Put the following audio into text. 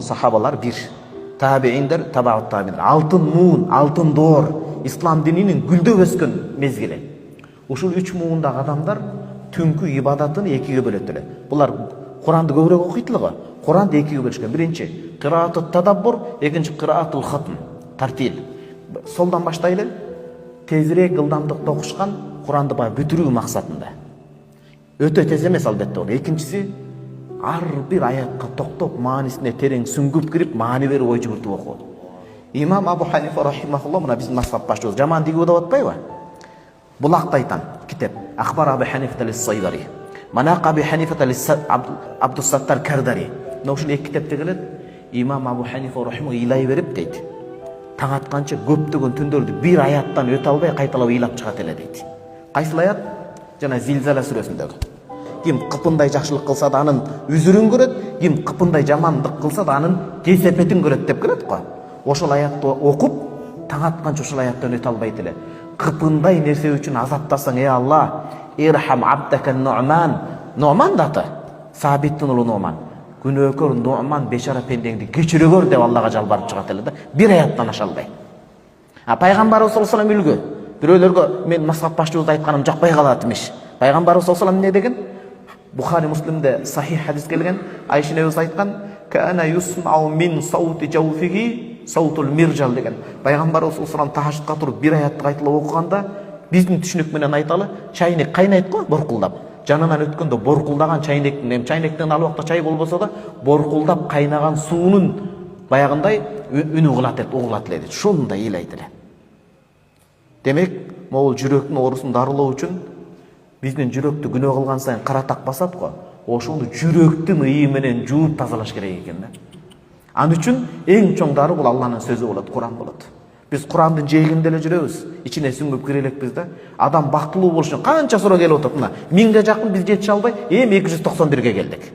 Sahabalar bir, tabiinler, tabaut tabiinler. Altın muğun, altın doğur, İslam dininin gülдөп өскөн mezgili. Ушул 3 muğundагы адамдар түнкү ибадатын экиге бөлөт эле. Булар Куранды көбүрөөк окуйт эле го. Куранды экиге бөлүшкөн. Биринчи кыраатут тадаббур, экинчи кыраатул хатм, тартил. Солдан баштайлы, тезирээк ылдамдыкта окушкан Куранды бүтүрүү максатында. Өтө тез эмес албетте ол. Экинчиси ар бир аятка токтоп, маанисине терең сүңгүп кирип, маани берип ой жүгүртүп окуу. Имам Абу Ханифа рахимахуллах мына биздин мазхаб башчыбыз жаман дегип деп атпайбы? Булакта айтам китеп Ахбар Абу Ханифа лис-Сайдари, Манак Абу Ханифа лис-Абдус-Саттар Кардари. Мына ушул эки китепте келет. Имам Абу Ханифа рахимахуллах ыйлай берип дейт. Таң атканча көптөгөн түндөрдү бир аяттан өтө албай кайталап ыйлап чыгат эле дейт. Кайсыл аят? Жана Зилзала сүрөсүндөгү. Ким кыпындай жакшылык кылса да анын үзүрүн көрөт, ким кыпындай жамандык кылса да анын кесепетин көрөт деп келет го. Ошол аятты окуп, таң атканча ошол аяттан өтө албайт эле. Кыпындай нерсе үчүн азаптасаң, ey Алла, ирхам абдака Нуъман. Нуъман даты, Сабиттин улу Нуъман. Күнөөкөр Нуъман бешара пендеңди кечире көр деп Аллага жалбарып чыгат эле да. Бир аяттан аша албай. Пайгамбарыбыз саллаллаху алейхи ва саллям үлгү. Бирөөлөргө мен мазхаб башчыбызды айтканым жакпай калат имиш. Пайгамбарыбыз саллаллаху алейхи ва саллям не деген? Bukhari Muslim'de sahih hadis gelgen, Ayşe Nevz aytkan, "Kana yusma'u min sawti jawfihi sawtul mirjal" деген. Пайгамбар Расулуллах тахаждка туруп бир аятты айтылып окуганда, биздин түшүнүк менен айталы, чайнек кайнайт го, боркулдап. Жанынан өткөндө боркулдаган чайнектин, чайнектен ал убакта чай болбосо да, боркулдап кайнаган суунун баягындай үнү кылат деп угулат эле. Шундай ыйлайт эле. Демек, могул жүрөктүн оорусун дарылоо үчүн биздин жүрөктү күнөө кылган сайын каратак басат го. Ошону жүрөктүн ыы менен жууп тазалаш керек экен да. Ал үчүн эң чоң дары бул Алланын сөзү болот, Куран болот. Биз Курандын жээгинде эле жүрөбүз, ичине сүңгүп кире элекпиз да. Адам бактылуу болуш үчүн канча суроо келип атат мына. 1000ге жакын биз жетише албай, эми 291ге келдик.